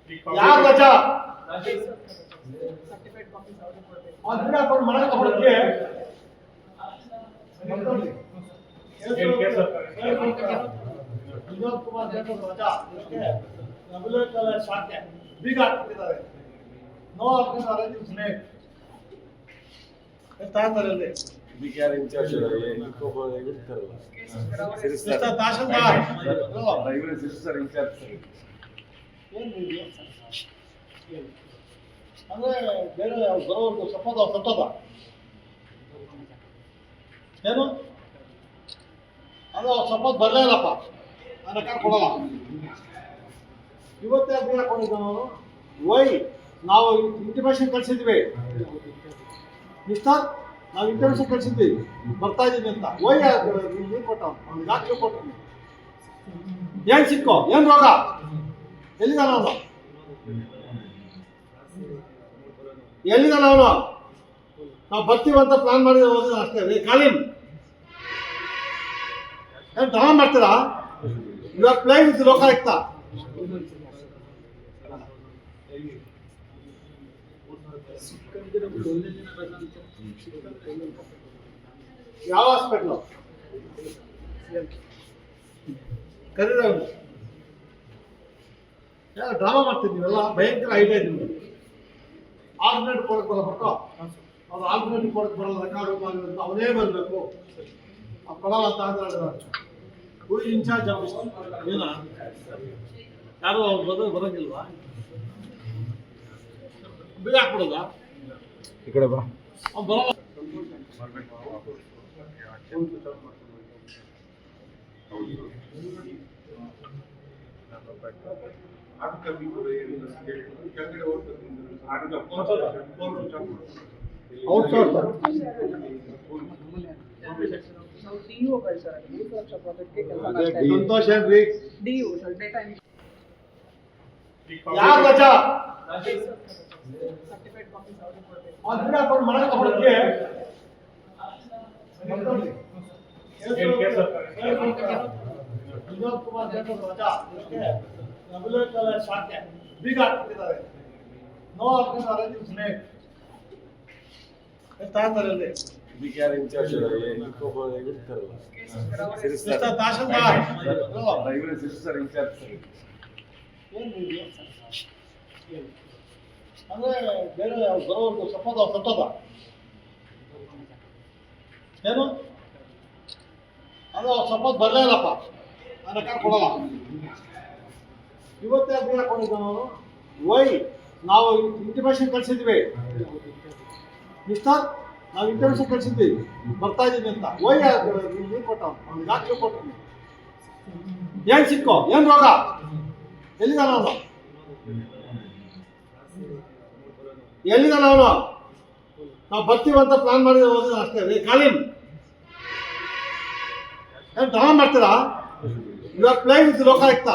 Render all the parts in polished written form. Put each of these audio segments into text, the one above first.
ಯಾರು ರಜಾ ಅದನ್ನ ಹಾಕೊಂಡು ಮನೆ ತಗೊಳಕ್ಕೆ ವಿನೋದ್ ಕುಮಾರ್ ರಜಾ ಶಾಖೆ ಬೀಗ ಹಾಕ್ತಿದ್ದಾರೆ ನೋ ಹಾಕ್ತಿದ್ದಾರೆ ತಾಂತಾರೆ ಬಿಆರ್ ಇನ್ಚಾರ್ಜ್ ತಹಶೀಲ್ದಾರ್ ಇವರು ಸಿಸ್ಟರ್ ಇನ್ಚಾರ್ಜ್ ಅಂದ್ರೆ ಬೇರೆ ಬರೋದು ಸಪೋದ ಸತ್ತದ ಏನು ಅದು ಸಪೋದ್ ಬರಲೇ ಇಲ್ಲಪ್ಪ ನನ್ನ ರೆಕಾರ್ಡ್ ಕೊಡಲ್ಲ ಇವತ್ತೇ ಬೀಗ ಹಾಕೊಂಡಿದ್ದ ನಾವು ವೈ ನಾವು ಇಂಟಿಮೇಷನ್ ಕಳಿಸಿದ್ವಿ ಮಿಸ್ಟರ್ ನಾವು ಇಂಟಿಮೇಷನ್ ಕಳಿಸಿದ್ವಿ ಬರ್ತಾ ಇದ್ದೀವಿ ಅಂತ ವೈ ನೀವು ಕೊಟ್ಟ ಅವ್ನಿಗೆ ಡಾಕ್ಟ್ರು ಕೊಟ್ಟು ಏನು ಸಿಕ್ಕೋ ಏನು ರೋಗ ಎಲ್ಲಿದ್ದಾನ ಅವನು ಎಲ್ಲಿದ್ದಾನ ಅವನು ನಾವು ಬರ್ತೀವಂತ ಪ್ಲಾನ್ ಮಾಡಿ ಹೋಗಿದ್ದಾನೆ ಅಷ್ಟೇ ಕಾಲಿನ್ ಏನು ಡ್ರಾಮಾ ಮಾಡ್ತೀರಾ you are playing with Lokayukta ಯಾವ ಹಾಸ್ಪಿಟ್ಲು ಕರೀರ ಯಾವ ಡ್ರಾಮಾ ಮಾಡ್ತೀರಿ ನೀವೆಲ್ಲ ಭಯಂಕರ ಐಡಿಯಾ ನಿಮ್ಗೆ ಆಲ್ಟರ್ನೇಟಿವ್ ಕೊಡಕ್ಕೆ ಬರಲ್ಲ ಬಟ್ಟು ಅವ್ರು ಆಲ್ಟರ್ನೇಟಿವ್ ಕೊಡಕ್ಕೆ ಬರಲ್ಲ ರೆಕಾರ್ಡ್ ಅಂತ ಅವನೇ ಬರಬೇಕು ಆ ಕೊಡಲ್ಲ ಅಂತ ಅಂದ್ರೆ ಹೂ ಇನ್ಚಾರ್ಜ್ ಏನ ಯಾರು ಅವ್ರು ಬರೋಂಗಿಲ್ವಾ ಬೀಗ ಹಾಕ್ಬಿಡೋದ ಈ ಕಡೆ ಬಾ ಅವ್ನು ಬರಲ್ಲ ಸಂತೋಷ ಏನ್ರಿ ಯಾರು ರಜಾ ಅದನ್ನ ಹಾಕೊಂಡು ಮನೆ ತಗೊಳಕ್ಕೆ ವಿನೋದ್ ಕುಮಾರ್ ರಜಾ ಶಾಖೆ ಬೀಗ ಹಾಕ್ತಿದ್ದಾರೆ ನೋ ಹಾಕ್ತಿದ್ದಾರೆ ತಾಂತಾರೆ ಬಿಆರ್ ಇನ್ಚಾರ್ಜ್ ತಹಶೀಲ್ದಾರ್ ಇವರು ಸಿಸ್ಟರ್ ಇನ್ಚಾರ್ಜ್ ಅಂದ್ರೆ ಬೇರೆ ಬರೋದು ಸಪೋದ ಸತ್ತದ ಏನು ಅದು ಸಪೋದ್ ಬರಲೇ ಇಲ್ಲಪ್ಪ ನನ್ನ ರೆಕಾರ್ಡ್ ಕೊಡಲ್ಲ ಇವತ್ತೇ ಬೀಗ ಹಾಕೊಂಡಿದ್ದ ನಾವು ವೈ ನಾವು ಇಂಟಿಮೇಷನ್ ಕಳಿಸಿದ್ವಿ ಮಿಸ್ಟರ್ ನಾವು ಇಂಟಿಮೇಷನ್ ಕಳಿಸಿದ್ವಿ ಬರ್ತಾ ಇದ್ದೀವಿ ಅಂತ ವೈ ನೀವು ಕೊಟ್ಟ ಅವ್ನಿಗೆ ಡಾಕ್ಟ್ರು ಕೊಟ್ಟು ಏನು ಸಿಕ್ಕೋ ಏನು ರೋಗ ಎಲ್ಲಿದ್ದಾನ ಅವನು ಎಲ್ಲಿದ್ದಾನ ಅವನು ನಾವು ಬರ್ತೀವಂತ ಪ್ಲಾನ್ ಮಾಡಿ ಹೋಗಿದ್ದಾನೆ ಅಷ್ಟೇ ಕಾಲಿನ್ ಏನು ಡ್ರಾಮಾ ಮಾಡ್ತೀರಾ you are playing with Lokayukta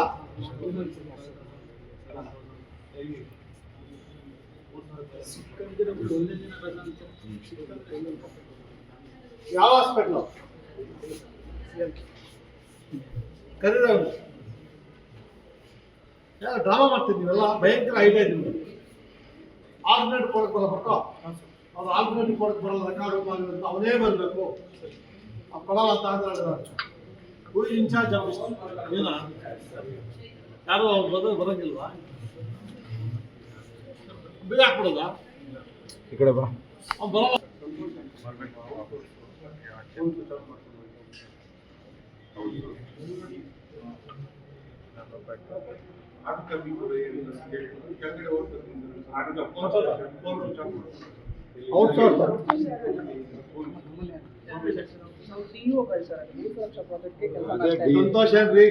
ಯಾವ ಹಾಸ್ಪಿಟ್ಲು ಕರೀರ ಯಾವ ಡ್ರಾಮಾ ಮಾಡ್ತೀರಿ ನೀವೆಲ್ಲ ಭಯಂಕರ ಐಡಿಯಾ ನಿಮ್ಗೆ ಆಲ್ಟರ್ನೇಟಿವ್ ಕೊಡಕ್ಕೆ ಬರಲ್ಲ ಬಟ್ಟು ಅವ್ರು ಆಲ್ಟರ್ನೇಟಿವ್ ಕೊಡಕ್ಕೆ ಬರಲ್ಲ ರೆಕಾರ್ಡ್ ಅಂತ ಅವನೇ ಬರಬೇಕು ಆ ಕೊಡಲ್ಲ ಅಂತ ಅಂದ್ರೆ ಹೂ ಇನ್ಚಾರ್ಜ್ ಏನ ಯಾರು ಅವ್ರು ಬರೋಂಗಿಲ್ವಾ ಬೀಗ ಹಾಕ್ಬಿಡೋದ ಈ ಕಡೆ ಬಾ ಅವ್ನು ಬರಲ್ಲ ಸಂತೋಷ ಏನ್ರಿ